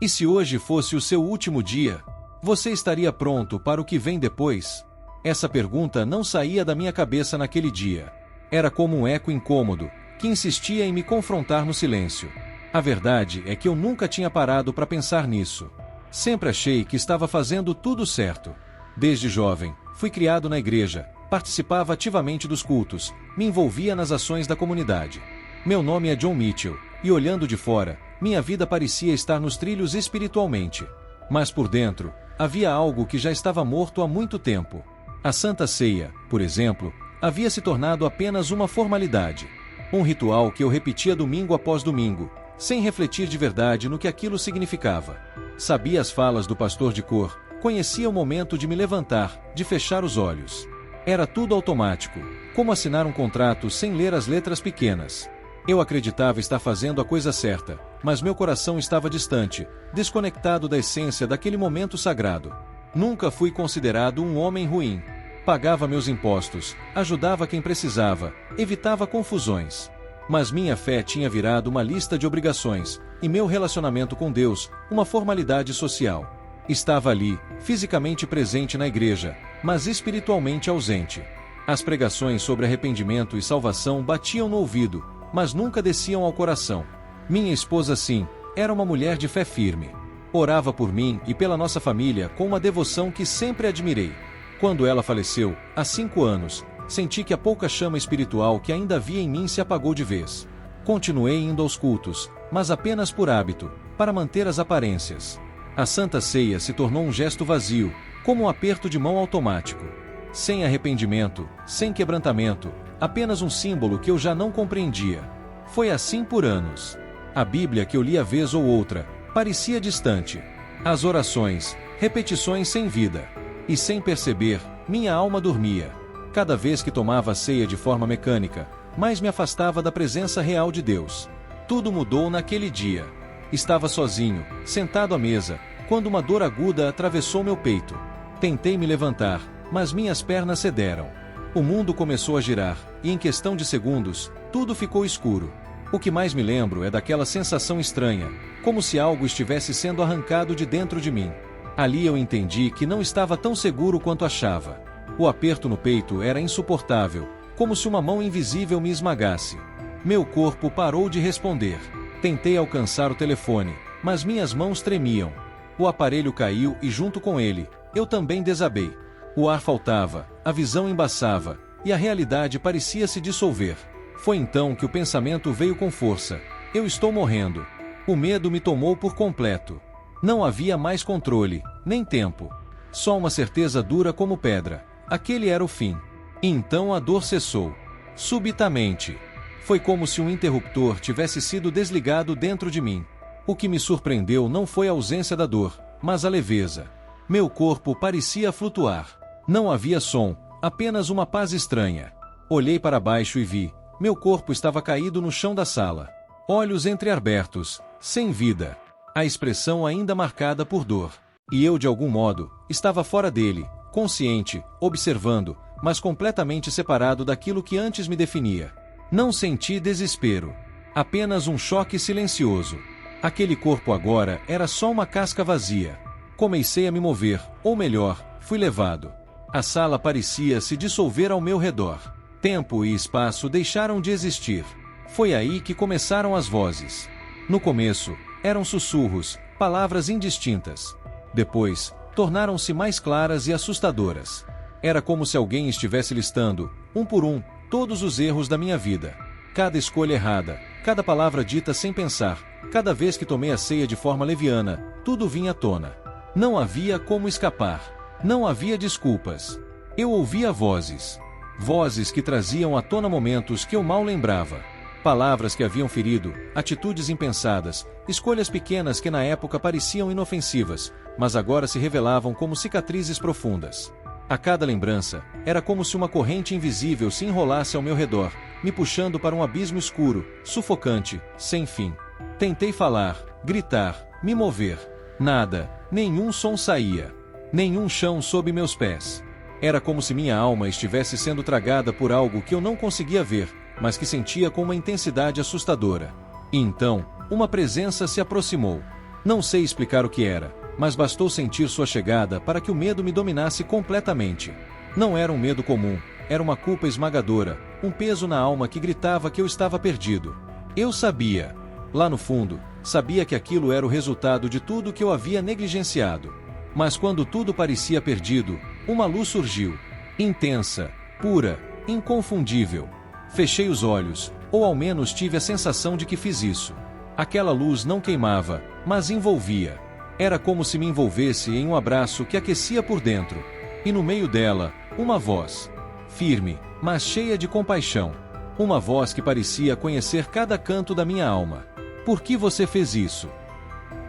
E se hoje fosse o seu último dia, você estaria pronto para o que vem depois? Essa pergunta não saía da minha cabeça naquele dia. Era como um eco incômodo, que insistia em me confrontar no silêncio. A verdade é que eu nunca tinha parado para pensar nisso. Sempre achei que estava fazendo tudo certo. Desde jovem, fui criado na igreja, participava ativamente dos cultos, me envolvia nas ações da comunidade. Meu nome é John Mitchell, e olhando de fora, minha vida parecia estar nos trilhos espiritualmente. Mas por dentro, havia algo que já estava morto há muito tempo. A Santa Ceia, por exemplo, havia se tornado apenas uma formalidade. Um ritual que eu repetia domingo após domingo, sem refletir de verdade no que aquilo significava. Sabia as falas do pastor de cor, conhecia o momento de me levantar, de fechar os olhos. Era tudo automático, como assinar um contrato sem ler as letras pequenas. Eu acreditava estar fazendo a coisa certa, mas meu coração estava distante, desconectado da essência daquele momento sagrado. Nunca fui considerado um homem ruim. Pagava meus impostos, ajudava quem precisava, evitava confusões. Mas minha fé tinha virado uma lista de obrigações, e meu relacionamento com Deus, uma formalidade social. Estava ali, fisicamente presente na igreja, mas espiritualmente ausente. As pregações sobre arrependimento e salvação batiam no ouvido, mas nunca desciam ao coração. Minha esposa, sim, era uma mulher de fé firme. Orava por mim e pela nossa família com uma devoção que sempre admirei. Quando ela faleceu, há 5 anos, senti que a pouca chama espiritual que ainda havia em mim se apagou de vez. Continuei indo aos cultos, mas apenas por hábito, para manter as aparências. A Santa Ceia se tornou um gesto vazio, como um aperto de mão automático. Sem arrependimento, sem quebrantamento, apenas um símbolo que eu já não compreendia. Foi assim por anos. A Bíblia que eu lia vez ou outra, parecia distante. As orações, repetições sem vida. E sem perceber, minha alma dormia. Cada vez que tomava a ceia de forma mecânica, mais me afastava da presença real de Deus. Tudo mudou naquele dia. Estava sozinho, sentado à mesa, quando uma dor aguda atravessou meu peito. Tentei me levantar, mas minhas pernas cederam. O mundo começou a girar, e em questão de segundos, tudo ficou escuro. O que mais me lembro é daquela sensação estranha, como se algo estivesse sendo arrancado de dentro de mim. Ali eu entendi que não estava tão seguro quanto achava. O aperto no peito era insuportável, como se uma mão invisível me esmagasse. Meu corpo parou de responder. Tentei alcançar o telefone, mas minhas mãos tremiam. O aparelho caiu e junto com ele, eu também desabei. O ar faltava, a visão embaçava, e a realidade parecia se dissolver. Foi então que o pensamento veio com força. Eu estou morrendo. O medo me tomou por completo. Não havia mais controle, nem tempo. Só uma certeza dura como pedra. Aquele era o fim. E então a dor cessou. Subitamente. Foi como se um interruptor tivesse sido desligado dentro de mim. O que me surpreendeu não foi a ausência da dor, mas a leveza. Meu corpo parecia flutuar. Não havia som, apenas uma paz estranha. Olhei para baixo e vi. Meu corpo estava caído no chão da sala. Olhos entreabertos, sem vida. A expressão ainda marcada por dor. E eu, de algum modo, estava fora dele, consciente, observando, mas completamente separado daquilo que antes me definia. Não senti desespero. Apenas um choque silencioso. Aquele corpo agora era só uma casca vazia. Comecei a me mover, ou melhor, fui levado. A sala parecia se dissolver ao meu redor. Tempo e espaço deixaram de existir. Foi aí que começaram as vozes. No começo, eram sussurros, palavras indistintas. Depois, tornaram-se mais claras e assustadoras. Era como se alguém estivesse listando, um por um, todos os erros da minha vida. Cada escolha errada, cada palavra dita sem pensar, cada vez que tomei a ceia de forma leviana, tudo vinha à tona. Não havia como escapar. Não havia desculpas. Eu ouvia vozes. Vozes que traziam à tona momentos que eu mal lembrava. Palavras que haviam ferido, atitudes impensadas, escolhas pequenas que na época pareciam inofensivas, mas agora se revelavam como cicatrizes profundas. A cada lembrança, era como se uma corrente invisível se enrolasse ao meu redor, me puxando para um abismo escuro, sufocante, sem fim. Tentei falar, gritar, me mover. Nada, nenhum som saía. Nenhum chão sob meus pés. Era como se minha alma estivesse sendo tragada por algo que eu não conseguia ver, mas que sentia com uma intensidade assustadora. E então, uma presença se aproximou. Não sei explicar o que era, mas bastou sentir sua chegada para que o medo me dominasse completamente. Não era um medo comum, era uma culpa esmagadora, um peso na alma que gritava que eu estava perdido. Eu sabia. Lá no fundo, sabia que aquilo era o resultado de tudo que eu havia negligenciado. Mas quando tudo parecia perdido, uma luz surgiu. Intensa, pura, inconfundível. Fechei os olhos, ou ao menos tive a sensação de que fiz isso. Aquela luz não queimava, mas envolvia. Era como se me envolvesse em um abraço que aquecia por dentro. E no meio dela, uma voz. Firme, mas cheia de compaixão. Uma voz que parecia conhecer cada canto da minha alma. Por que você fez isso?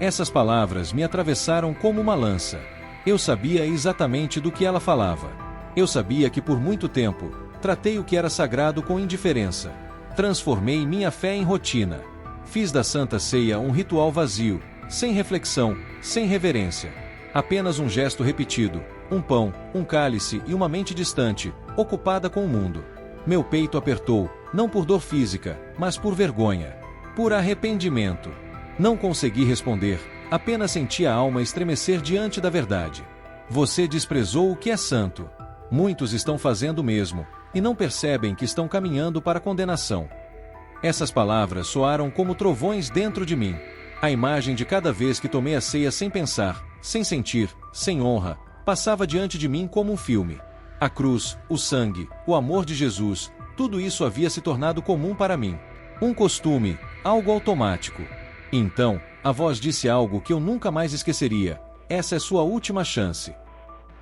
Essas palavras me atravessaram como uma lança. Eu sabia exatamente do que ela falava. Eu sabia que por muito tempo, tratei o que era sagrado com indiferença. Transformei minha fé em rotina. Fiz da Santa Ceia um ritual vazio, sem reflexão, sem reverência. Apenas um gesto repetido, um pão, um cálice e uma mente distante, ocupada com o mundo. Meu peito apertou, não por dor física, mas por vergonha. Por arrependimento. Não consegui responder, apenas senti a alma estremecer diante da verdade. Você desprezou o que é santo. Muitos estão fazendo o mesmo, e não percebem que estão caminhando para a condenação. Essas palavras soaram como trovões dentro de mim. A imagem de cada vez que tomei a ceia sem pensar, sem sentir, sem honra, passava diante de mim como um filme. A cruz, o sangue, o amor de Jesus, tudo isso havia se tornado comum para mim. Um costume, algo automático. E então, a voz disse algo que eu nunca mais esqueceria: essa é sua última chance.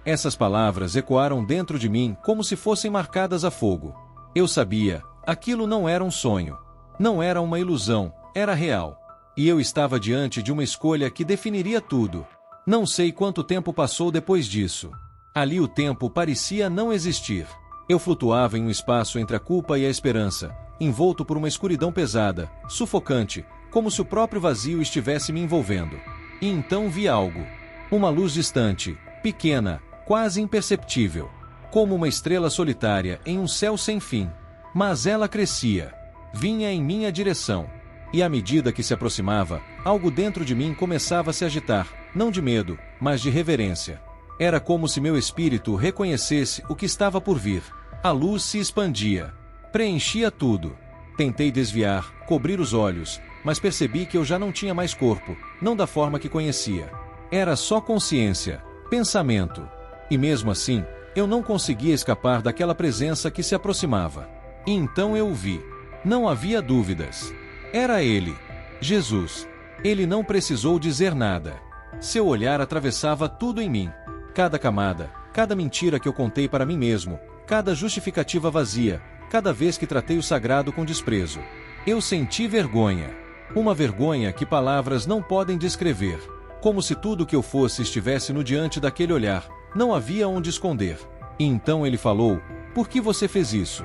Essas palavras ecoaram dentro de mim como se fossem marcadas a fogo. Eu sabia, aquilo não era um sonho. Não era uma ilusão, era real. E eu estava diante de uma escolha que definiria tudo. Não sei quanto tempo passou depois disso. Ali o tempo parecia não existir. Eu flutuava em um espaço entre a culpa e a esperança, envolto por uma escuridão pesada, sufocante, como se o próprio vazio estivesse me envolvendo. E então vi algo. Uma luz distante, pequena, quase imperceptível. Como uma estrela solitária em um céu sem fim. Mas ela crescia. Vinha em minha direção. E à medida que se aproximava, algo dentro de mim começava a se agitar, não de medo, mas de reverência. Era como se meu espírito reconhecesse o que estava por vir. A luz se expandia. Preenchia tudo. Tentei desviar, cobrir os olhos, mas percebi que eu já não tinha mais corpo, não da forma que conhecia. Era só consciência, pensamento. E mesmo assim, eu não conseguia escapar daquela presença que se aproximava. E então eu o vi. Não havia dúvidas. Era ele, Jesus. Ele não precisou dizer nada. Seu olhar atravessava tudo em mim. Cada camada, cada mentira que eu contei para mim mesmo, cada justificativa vazia, cada vez que tratei o sagrado com desprezo. Eu senti vergonha. Uma vergonha que palavras não podem descrever. Como se tudo que eu fosse estivesse no diante daquele olhar, não havia onde esconder. E então ele falou: por que você fez isso?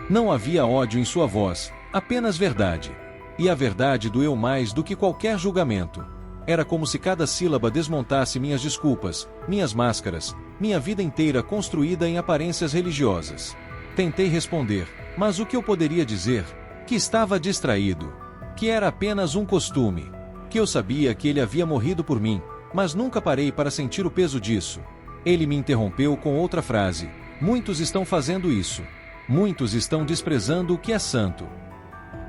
Não havia ódio em sua voz, apenas verdade. E a verdade doeu mais do que qualquer julgamento. Era como se cada sílaba desmontasse minhas desculpas, minhas máscaras, minha vida inteira construída em aparências religiosas. Tentei responder, mas o que eu poderia dizer? Que estava distraído. Que era apenas um costume. Que eu sabia que ele havia morrido por mim, mas nunca parei para sentir o peso disso. Ele me interrompeu com outra frase: muitos estão fazendo isso. Muitos estão desprezando o que é santo.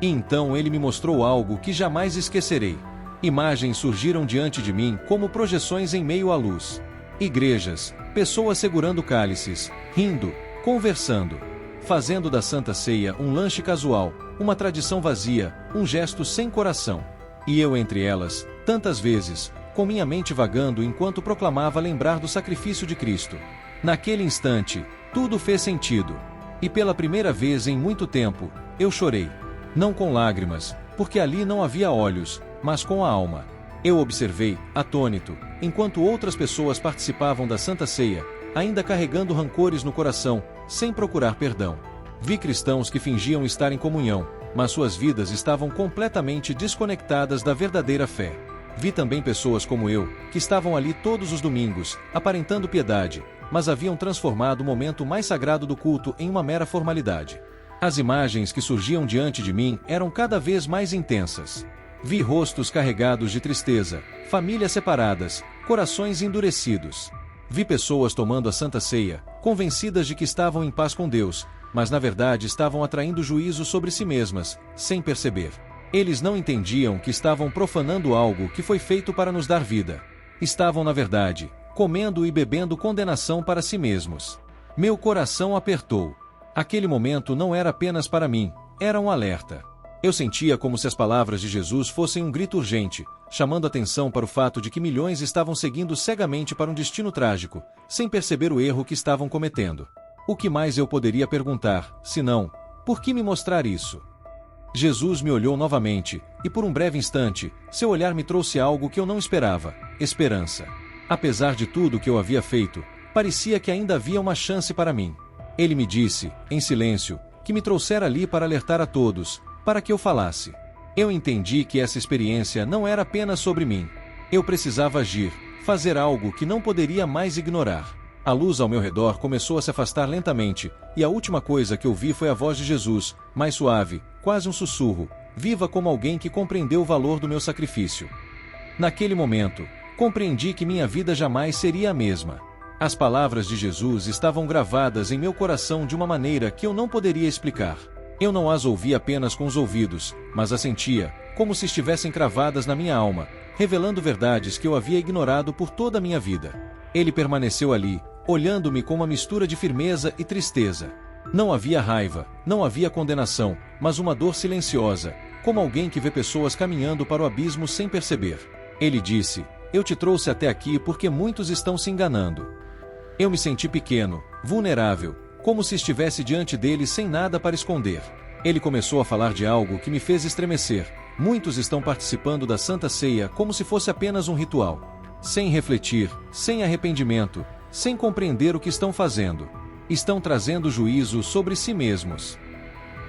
E então ele me mostrou algo que jamais esquecerei. Imagens surgiram diante de mim como projeções em meio à luz. Igrejas, pessoas segurando cálices, rindo, conversando, fazendo da Santa Ceia um lanche casual, uma tradição vazia, um gesto sem coração. E eu entre elas, tantas vezes, com minha mente vagando enquanto proclamava lembrar do sacrifício de Cristo. Naquele instante, tudo fez sentido. E pela primeira vez em muito tempo, eu chorei. Não com lágrimas, porque ali não havia olhos, mas com a alma. Eu observei, atônito, enquanto outras pessoas participavam da Santa Ceia, ainda carregando rancores no coração, sem procurar perdão. Vi cristãos que fingiam estar em comunhão, mas suas vidas estavam completamente desconectadas da verdadeira fé. Vi também pessoas como eu, que estavam ali todos os domingos, aparentando piedade, mas haviam transformado o momento mais sagrado do culto em uma mera formalidade. As imagens que surgiam diante de mim eram cada vez mais intensas. Vi rostos carregados de tristeza, famílias separadas, corações endurecidos. Vi pessoas tomando a Santa Ceia, convencidas de que estavam em paz com Deus, mas na verdade estavam atraindo juízo sobre si mesmas, sem perceber. Eles não entendiam que estavam profanando algo que foi feito para nos dar vida. Estavam, na verdade, comendo e bebendo condenação para si mesmos. Meu coração apertou. Aquele momento não era apenas para mim, era um alerta. Eu sentia como se as palavras de Jesus fossem um grito urgente, chamando atenção para o fato de que milhões estavam seguindo cegamente para um destino trágico, sem perceber o erro que estavam cometendo. O que mais eu poderia perguntar, senão, por que me mostrar isso? Jesus me olhou novamente, e por um breve instante, seu olhar me trouxe algo que eu não esperava: esperança. Apesar de tudo que eu havia feito, parecia que ainda havia uma chance para mim. Ele me disse, em silêncio, que me trouxera ali para alertar a todos, para que eu falasse. Eu entendi que essa experiência não era apenas sobre mim. Eu precisava agir, fazer algo que não poderia mais ignorar. A luz ao meu redor começou a se afastar lentamente, e a última coisa que eu vi foi a voz de Jesus, mais suave, quase um sussurro, viva como alguém que compreendeu o valor do meu sacrifício. Naquele momento, compreendi que minha vida jamais seria a mesma. As palavras de Jesus estavam gravadas em meu coração de uma maneira que eu não poderia explicar. Eu não as ouvia apenas com os ouvidos, mas as sentia, como se estivessem cravadas na minha alma, revelando verdades que eu havia ignorado por toda a minha vida. Ele permaneceu ali, olhando-me com uma mistura de firmeza e tristeza. Não havia raiva, não havia condenação, mas uma dor silenciosa, como alguém que vê pessoas caminhando para o abismo sem perceber. Ele disse: "Eu te trouxe até aqui porque muitos estão se enganando." Eu me senti pequeno, vulnerável, como se estivesse diante dele sem nada para esconder. Ele começou a falar de algo que me fez estremecer. Muitos estão participando da Santa Ceia como se fosse apenas um ritual. Sem refletir, sem arrependimento, sem compreender o que estão fazendo. Estão trazendo juízo sobre si mesmos.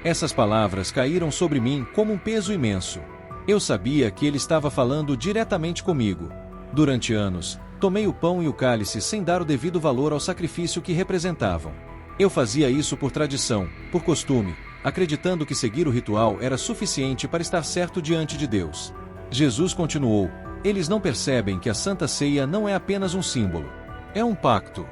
Essas palavras caíram sobre mim como um peso imenso. Eu sabia que ele estava falando diretamente comigo. Durante anos, tomei o pão e o cálice sem dar o devido valor ao sacrifício que representavam. Eu fazia isso por tradição, por costume, acreditando que seguir o ritual era suficiente para estar certo diante de Deus. Jesus continuou: "Eles não percebem que a Santa Ceia não é apenas um símbolo. É um pacto."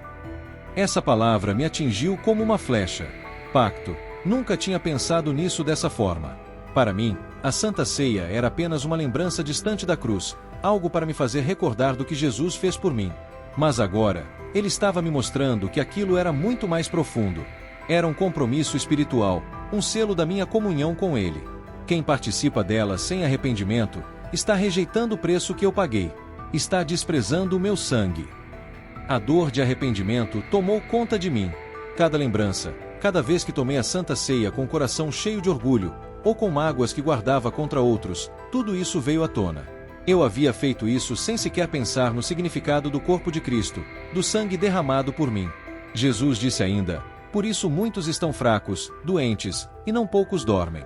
Essa palavra me atingiu como uma flecha. Pacto. Nunca tinha pensado nisso dessa forma. Para mim, a Santa Ceia era apenas uma lembrança distante da cruz, algo para me fazer recordar do que Jesus fez por mim. Mas agora, ele estava me mostrando que aquilo era muito mais profundo. Era um compromisso espiritual, um selo da minha comunhão com ele. Quem participa dela sem arrependimento, está rejeitando o preço que eu paguei. Está desprezando o meu sangue. A dor de arrependimento tomou conta de mim. Cada lembrança, cada vez que tomei a Santa Ceia com o coração cheio de orgulho, ou com mágoas que guardava contra outros, tudo isso veio à tona. Eu havia feito isso sem sequer pensar no significado do corpo de Cristo, do sangue derramado por mim. Jesus disse ainda: "Por isso muitos estão fracos, doentes, e não poucos dormem."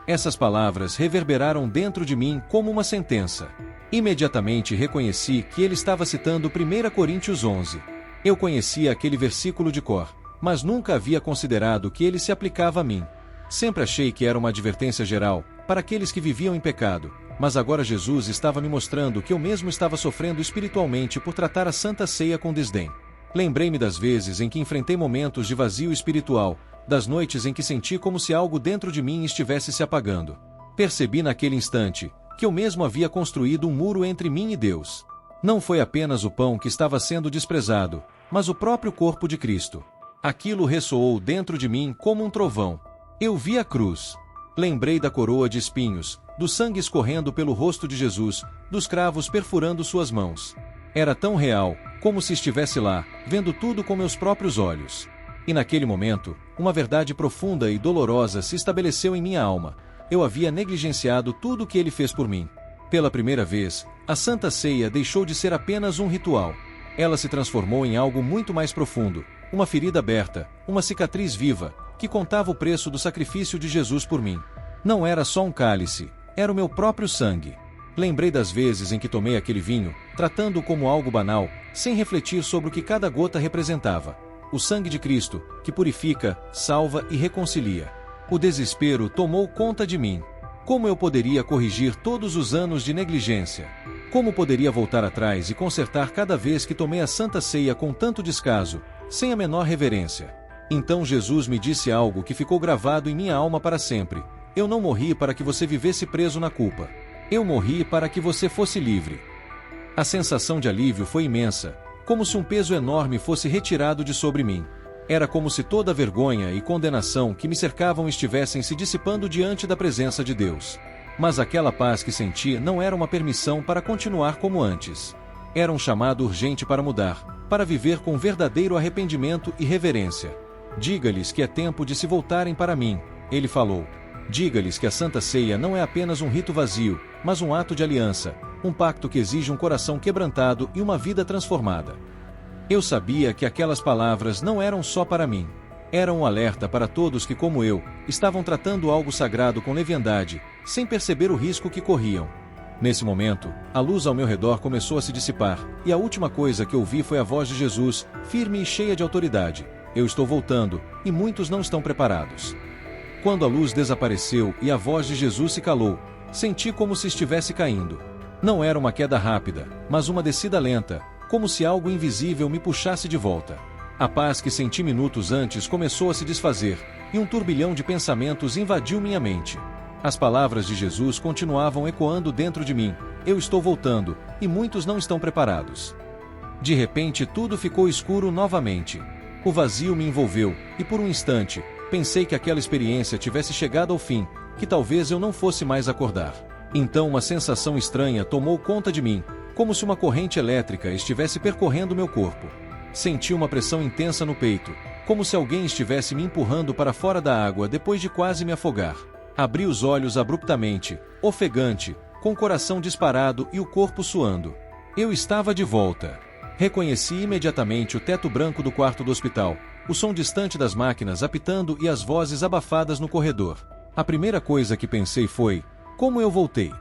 Essas palavras reverberaram dentro de mim como uma sentença. Imediatamente reconheci que ele estava citando 1 Coríntios 11. Eu conhecia aquele versículo de cor, mas nunca havia considerado que ele se aplicava a mim. Sempre achei que era uma advertência geral, para aqueles que viviam em pecado, mas agora Jesus estava me mostrando que eu mesmo estava sofrendo espiritualmente por tratar a Santa Ceia com desdém. Lembrei-me das vezes em que enfrentei momentos de vazio espiritual, das noites em que senti como se algo dentro de mim estivesse se apagando. Percebi naquele instante que eu mesmo havia construído um muro entre mim e Deus. Não foi apenas o pão que estava sendo desprezado, mas o próprio corpo de Cristo. Aquilo ressoou dentro de mim como um trovão. Eu vi a cruz. Lembrei da coroa de espinhos, do sangue escorrendo pelo rosto de Jesus, dos cravos perfurando suas mãos. Era tão real, como se estivesse lá, vendo tudo com meus próprios olhos. E naquele momento, uma verdade profunda e dolorosa se estabeleceu em minha alma. Eu havia negligenciado tudo o que ele fez por mim. Pela primeira vez, a Santa Ceia deixou de ser apenas um ritual. Ela se transformou em algo muito mais profundo, uma ferida aberta, uma cicatriz viva, que contava o preço do sacrifício de Jesus por mim. Não era só um cálice, era o meu próprio sangue. Lembrei das vezes em que tomei aquele vinho, tratando-o como algo banal, sem refletir sobre o que cada gota representava. O sangue de Cristo, que purifica, salva e reconcilia. O desespero tomou conta de mim. Como eu poderia corrigir todos os anos de negligência? Como poderia voltar atrás e consertar cada vez que tomei a Santa Ceia com tanto descaso, sem a menor reverência? Então Jesus me disse algo que ficou gravado em minha alma para sempre: eu não morri para que você vivesse preso na culpa. Eu morri para que você fosse livre. A sensação de alívio foi imensa, como se um peso enorme fosse retirado de sobre mim. Era como se toda a vergonha e condenação que me cercavam estivessem se dissipando diante da presença de Deus. Mas aquela paz que senti não era uma permissão para continuar como antes. Era um chamado urgente para mudar, para viver com verdadeiro arrependimento e reverência. Diga-lhes que é tempo de se voltarem para mim, ele falou. Diga-lhes que a Santa Ceia não é apenas um rito vazio, mas um ato de aliança, um pacto que exige um coração quebrantado e uma vida transformada. Eu sabia que aquelas palavras não eram só para mim. Eram um alerta para todos que, como eu, estavam tratando algo sagrado com leviandade, sem perceber o risco que corriam. Nesse momento, a luz ao meu redor começou a se dissipar, e a última coisa que ouvi foi a voz de Jesus, firme e cheia de autoridade: eu estou voltando, e muitos não estão preparados. Quando a luz desapareceu e a voz de Jesus se calou, senti como se estivesse caindo. Não era uma queda rápida, mas uma descida lenta, como se algo invisível me puxasse de volta. A paz que senti minutos antes começou a se desfazer, e um turbilhão de pensamentos invadiu minha mente. As palavras de Jesus continuavam ecoando dentro de mim: eu estou voltando, e muitos não estão preparados. De repente tudo ficou escuro novamente. O vazio me envolveu, e por um instante, pensei que aquela experiência tivesse chegado ao fim, que talvez eu não fosse mais acordar. Então uma sensação estranha tomou conta de mim, como se uma corrente elétrica estivesse percorrendo meu corpo. Senti uma pressão intensa no peito, como se alguém estivesse me empurrando para fora da água depois de quase me afogar. Abri os olhos abruptamente, ofegante, com o coração disparado e o corpo suando. Eu estava de volta. Reconheci imediatamente o teto branco do quarto do hospital, o som distante das máquinas apitando e as vozes abafadas no corredor. A primeira coisa que pensei foi: como eu voltei?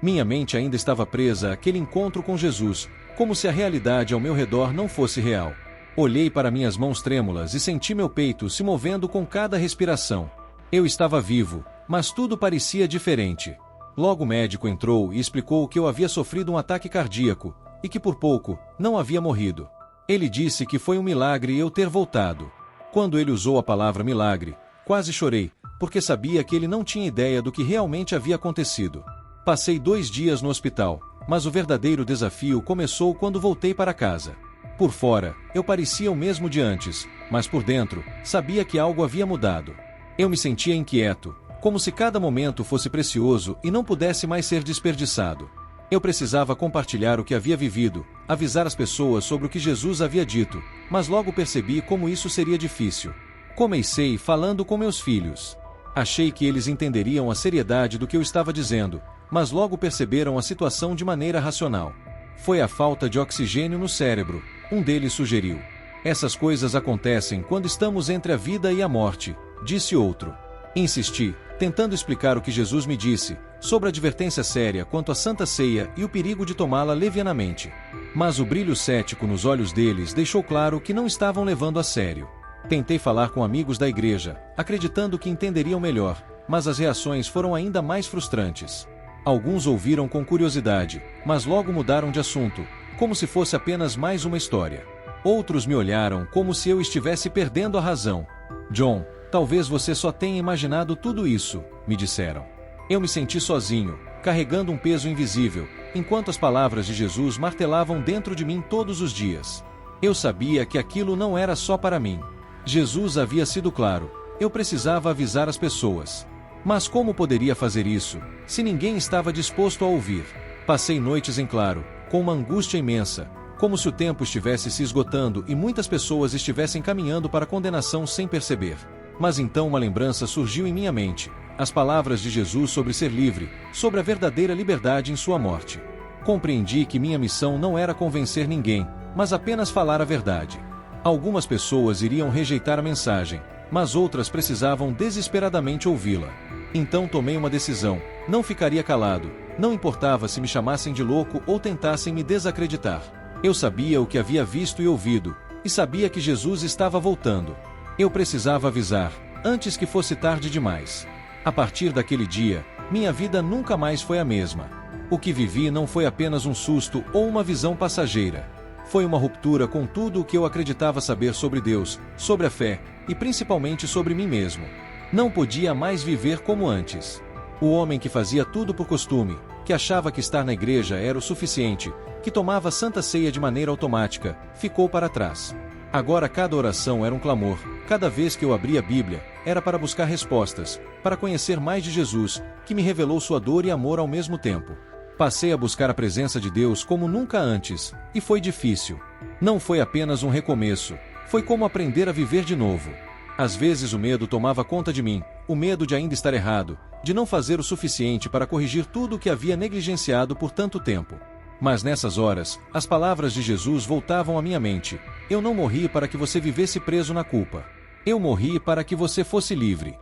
Minha mente ainda estava presa àquele encontro com Jesus, como se a realidade ao meu redor não fosse real. Olhei para minhas mãos trêmulas e senti meu peito se movendo com cada respiração. Eu estava vivo, mas tudo parecia diferente. Logo o médico entrou e explicou que eu havia sofrido um ataque cardíaco, e que por pouco, não havia morrido. Ele disse que foi um milagre eu ter voltado. Quando ele usou a palavra milagre, quase chorei, porque sabia que ele não tinha ideia do que realmente havia acontecido. Passei 2 dias no hospital, mas o verdadeiro desafio começou quando voltei para casa. Por fora, eu parecia o mesmo de antes, mas por dentro, sabia que algo havia mudado. Eu me sentia inquieto, como se cada momento fosse precioso e não pudesse mais ser desperdiçado. Eu precisava compartilhar o que havia vivido, avisar as pessoas sobre o que Jesus havia dito, mas logo percebi como isso seria difícil. Comecei falando com meus filhos. Achei que eles entenderiam a seriedade do que eu estava dizendo, mas logo perceberam a situação de maneira racional. Foi a falta de oxigênio no cérebro, um deles sugeriu. Essas coisas acontecem quando estamos entre a vida e a morte, disse outro. Insisti, tentando explicar o que Jesus me disse, sobre a advertência séria quanto à Santa Ceia e o perigo de tomá-la levianamente. Mas o brilho cético nos olhos deles deixou claro que não estavam levando a sério. Tentei falar com amigos da igreja, acreditando que entenderiam melhor, mas as reações foram ainda mais frustrantes. Alguns ouviram com curiosidade, mas logo mudaram de assunto, como se fosse apenas mais uma história. Outros me olharam como se eu estivesse perdendo a razão. John, talvez você só tenha imaginado tudo isso, me disseram. Eu me senti sozinho, carregando um peso invisível, enquanto as palavras de Jesus martelavam dentro de mim todos os dias. Eu sabia que aquilo não era só para mim. Jesus havia sido claro, eu precisava avisar as pessoas. Mas como poderia fazer isso, se ninguém estava disposto a ouvir? Passei noites em claro, com uma angústia imensa, como se o tempo estivesse se esgotando e muitas pessoas estivessem caminhando para a condenação sem perceber. Mas então uma lembrança surgiu em minha mente, as palavras de Jesus sobre ser livre, sobre a verdadeira liberdade em sua morte. Compreendi que minha missão não era convencer ninguém, mas apenas falar a verdade. Algumas pessoas iriam rejeitar a mensagem, mas outras precisavam desesperadamente ouvi-la. Então tomei uma decisão, não ficaria calado, não importava se me chamassem de louco ou tentassem me desacreditar. Eu sabia o que havia visto e ouvido, e sabia que Jesus estava voltando. Eu precisava avisar, antes que fosse tarde demais. A partir daquele dia, minha vida nunca mais foi a mesma. O que vivi não foi apenas um susto ou uma visão passageira. Foi uma ruptura com tudo o que eu acreditava saber sobre Deus, sobre a fé, e principalmente sobre mim mesmo. Não podia mais viver como antes. O homem que fazia tudo por costume, que achava que estar na igreja era o suficiente, que tomava a Santa Ceia de maneira automática, ficou para trás. Agora cada oração era um clamor, cada vez que eu abria a Bíblia, era para buscar respostas, para conhecer mais de Jesus, que me revelou sua dor e amor ao mesmo tempo. Passei a buscar a presença de Deus como nunca antes, e foi difícil. Não foi apenas um recomeço, foi como aprender a viver de novo. Às vezes o medo tomava conta de mim, o medo de ainda estar errado, de não fazer o suficiente para corrigir tudo o que havia negligenciado por tanto tempo. Mas nessas horas, as palavras de Jesus voltavam à minha mente: eu não morri para que você vivesse preso na culpa. Eu morri para que você fosse livre.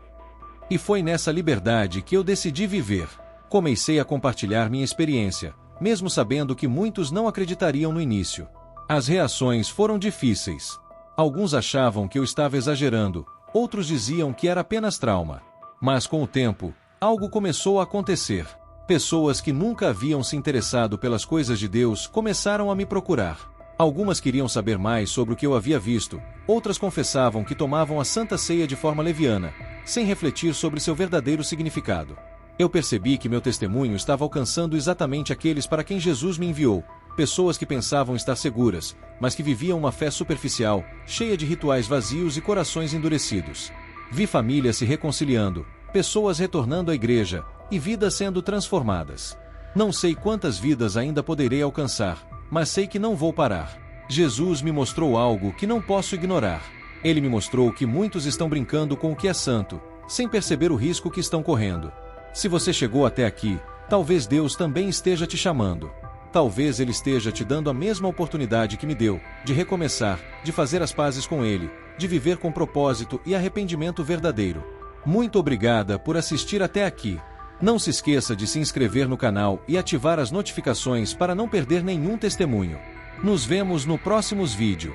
E foi nessa liberdade que eu decidi viver. Comecei a compartilhar minha experiência, mesmo sabendo que muitos não acreditariam no início. As reações foram difíceis. Alguns achavam que eu estava exagerando, outros diziam que era apenas trauma. Mas com o tempo, algo começou a acontecer. Pessoas que nunca haviam se interessado pelas coisas de Deus começaram a me procurar. Algumas queriam saber mais sobre o que eu havia visto, outras confessavam que tomavam a Santa Ceia de forma leviana, sem refletir sobre seu verdadeiro significado. Eu percebi que meu testemunho estava alcançando exatamente aqueles para quem Jesus me enviou, pessoas que pensavam estar seguras, mas que viviam uma fé superficial, cheia de rituais vazios e corações endurecidos. Vi famílias se reconciliando, pessoas retornando à igreja, e vidas sendo transformadas. Não sei quantas vidas ainda poderei alcançar, mas sei que não vou parar. Jesus me mostrou algo que não posso ignorar. Ele me mostrou que muitos estão brincando com o que é santo, sem perceber o risco que estão correndo. Se você chegou até aqui, talvez Deus também esteja te chamando. Talvez Ele esteja te dando a mesma oportunidade que me deu, de recomeçar, de fazer as pazes com Ele, de viver com propósito e arrependimento verdadeiro. Muito obrigada por assistir até aqui. Não se esqueça de se inscrever no canal e ativar as notificações para não perder nenhum testemunho. Nos vemos no próximo vídeo.